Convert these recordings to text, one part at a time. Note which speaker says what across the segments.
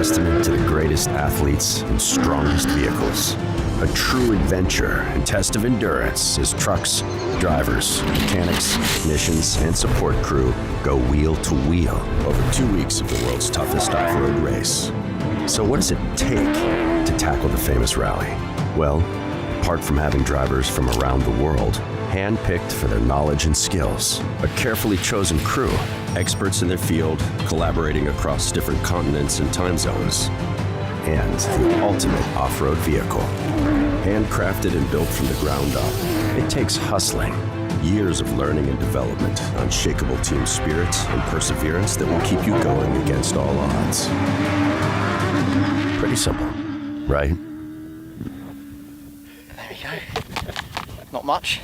Speaker 1: testament to the greatest athletes and strongest vehicles. A true adventure and test of endurance as trucks, drivers, mechanics, technicians, and support crew go wheel to wheel over 2 weeks of the world's toughest off-road race. So what does it take to tackle the famous rally? Well, apart from having drivers from around the world, hand-picked for their knowledge and skills, a carefully chosen crew, experts in their field, collaborating across different continents and time zones, and the ultimate off-road vehicle. Handcrafted and built from the ground up, it takes hustling, years of learning and development, unshakable team spirit, and perseverance that will keep you going against all odds. Pretty simple, right?
Speaker 2: There we go. Not much.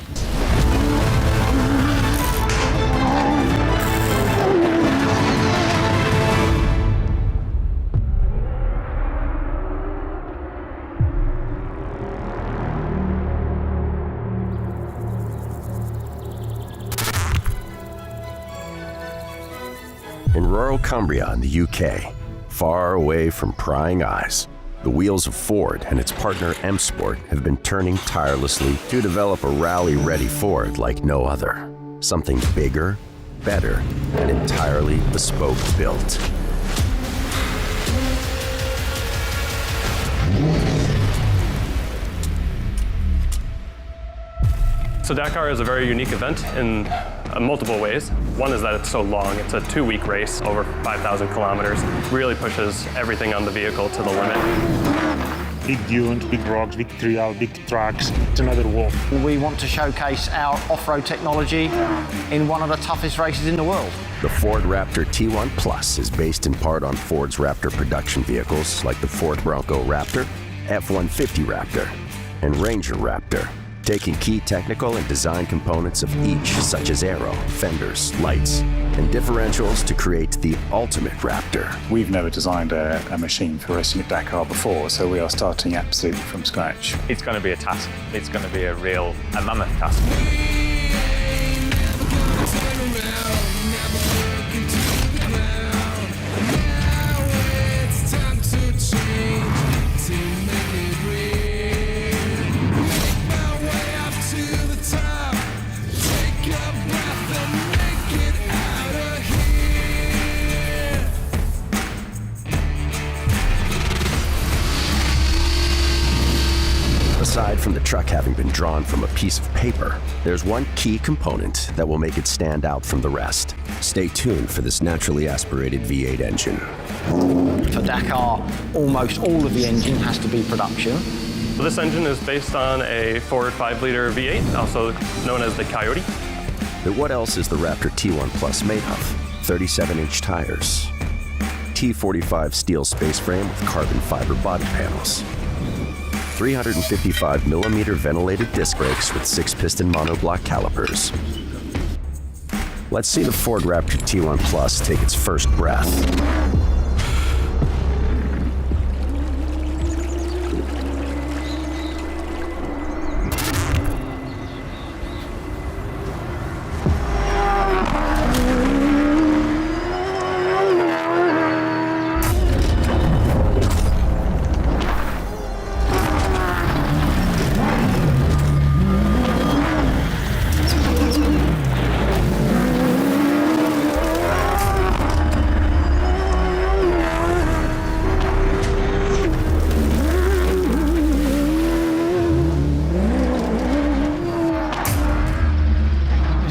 Speaker 1: In rural Cumbria in the UK, far away from prying eyes, the wheels of Ford and its partner M Sport have been turning tirelessly to develop a rally-ready Ford like no other. Something bigger, better, and entirely bespoke built.
Speaker 3: So Dakar is a very unique event in multiple ways. One is that it's so long. It's a 2-week race over 5,000 kilometers. Really pushes everything on the vehicle to the limit.
Speaker 4: Big dunes, big rocks, big trail, big tracks. It's another world.
Speaker 2: We want to showcase our off-road technology in one of the toughest races in the world.
Speaker 1: The Ford Raptor T1 Plus is based in part on Ford's Raptor production vehicles like the Ford Bronco Raptor, F-150 Raptor, and Ranger Raptor, taking key technical and design components of each, such as aero, fenders, lights, and differentials to create the ultimate Raptor.
Speaker 5: We've never designed a machine for racing at Dakar before, so we are starting absolutely from scratch.
Speaker 6: It's going to be a task. It's going to be a mammoth task.
Speaker 1: Aside from the truck having been drawn from a piece of paper, there's one key component that will make it stand out from the rest. Stay tuned for this naturally aspirated V8 engine.
Speaker 2: For Dakar, almost all of the engine has to be production.
Speaker 3: So this engine is based on a Ford 5-liter V8, also known as the Coyote.
Speaker 1: But what else is the Raptor T1 Plus made of? 37-inch tires, T45 steel space frame with carbon fiber body panels, 355mm ventilated disc brakes with 6-piston monoblock calipers. Let's see the Ford Raptor T1 Plus take its first breath.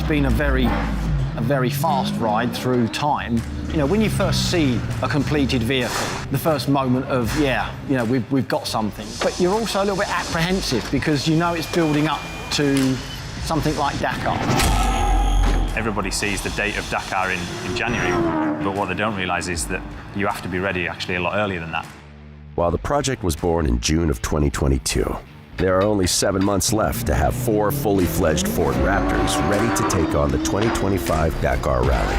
Speaker 2: Been a very fast ride through time. You know, when you first see a completed vehicle, the first moment of, yeah, you know, we've got something. But you're also a little bit apprehensive because you know it's building up to something like Dakar.
Speaker 6: Everybody sees the date of Dakar in January, but what they don't realise is that you have to be ready actually a lot earlier than that.
Speaker 1: While the project was born in June of 2022, there are only 7 months left to have 4 fully fledged Ford Raptors ready to take on the 2025 Dakar Rally.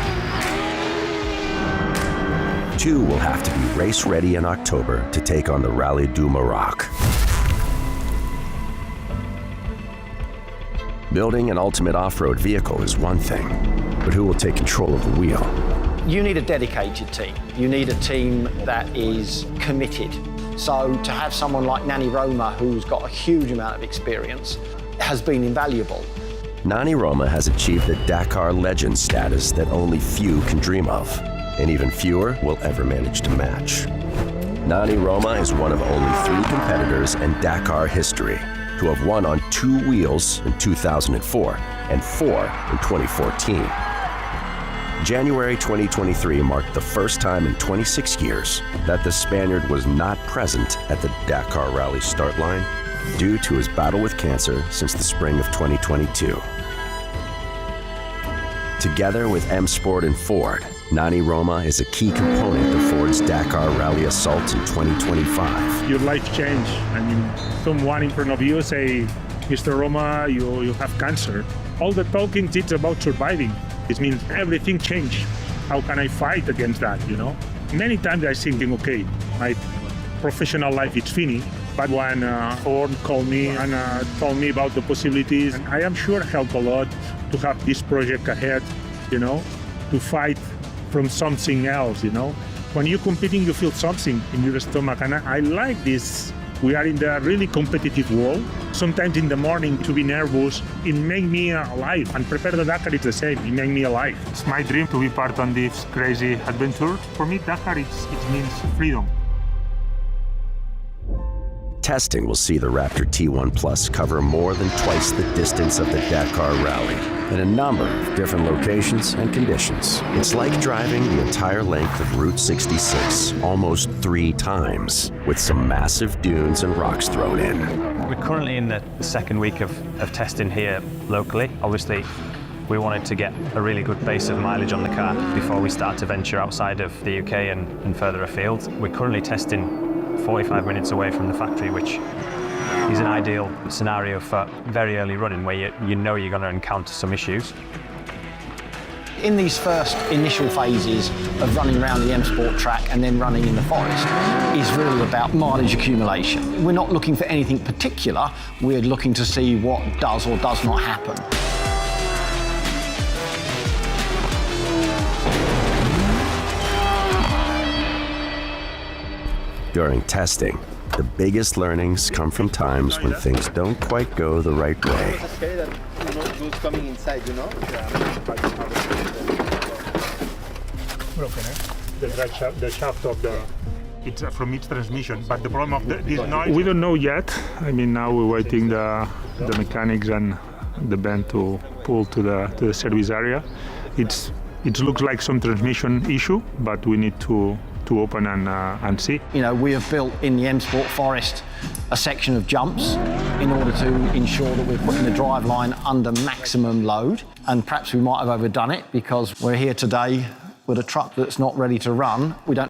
Speaker 1: 2 will have to be race ready in October to take on the Rally du Maroc. Building an ultimate off-road vehicle is one thing, but who will take control of the wheel?
Speaker 2: You need a dedicated team. You need a team that is committed. So to have someone like Nani Roma, who's got a huge amount of experience, has been invaluable.
Speaker 1: Nani Roma has achieved the Dakar legend status that only few can dream of, and even fewer will ever manage to match. Nani Roma is one of only 3 competitors in Dakar history who have won on 2 wheels in 2004 and 4 in 2014. January 2023 marked the first time in 26 years that the Spaniard was not present at the Dakar Rally start line due to his battle with cancer since the spring of 2022. Together with M Sport and Ford, Nani Roma is a key component of Ford's Dakar Rally assault in 2025.
Speaker 4: Your life change. I mean, someone in front of you say, Mr. Roma, you have cancer. All the talking it's about surviving. It means everything changed. How can I fight against that, you know? Many times I thinking, okay, my professional life is finished. But when Ford called me and told me about the possibilities, and I am sure helped a lot to have this project ahead, you know, to fight from something else, you know. When you're competing, you feel something in your stomach, and I like this. We are in the really competitive world. Sometimes in the morning to be nervous, it makes me alive. And prepare the Dakar is the same, it makes me alive. It's my dream to be part of this crazy adventure. For me, Dakar, it means freedom.
Speaker 1: Testing will see the Raptor T1 Plus cover more than twice the distance of the Dakar Rally in a number of different locations and conditions. It's like driving the entire length of Route 66 almost 3 times, with some massive dunes and rocks thrown in.
Speaker 6: We're currently in the second week of testing here locally. Obviously, we wanted to get a really good base of mileage on the car before we start to venture outside of the UK and further afield. We're currently testing 45 minutes away from the factory, which is an ideal scenario for very early running where you know you're going to encounter some issues.
Speaker 2: In these first initial phases of running around the M Sport track and then running in the forest is really about mileage accumulation. We're not looking for anything particular, we're looking to see what does or does not happen.
Speaker 1: During testing, the biggest learnings come from times when things don't quite go the right way.
Speaker 7: Coming inside, you know?
Speaker 4: Broken, eh? The shaft of the... It's from its transmission, but the problem of this noise... We don't know yet. I mean, now we're waiting the mechanics and the band to pull to the service area. It looks like some transmission issue, but we need to open and see.
Speaker 2: You know, we have built in the M Sport forest a section of jumps in order to ensure that we're putting the driveline under maximum load. And perhaps we might have overdone it because we're here today with a truck that's not ready to run. We don't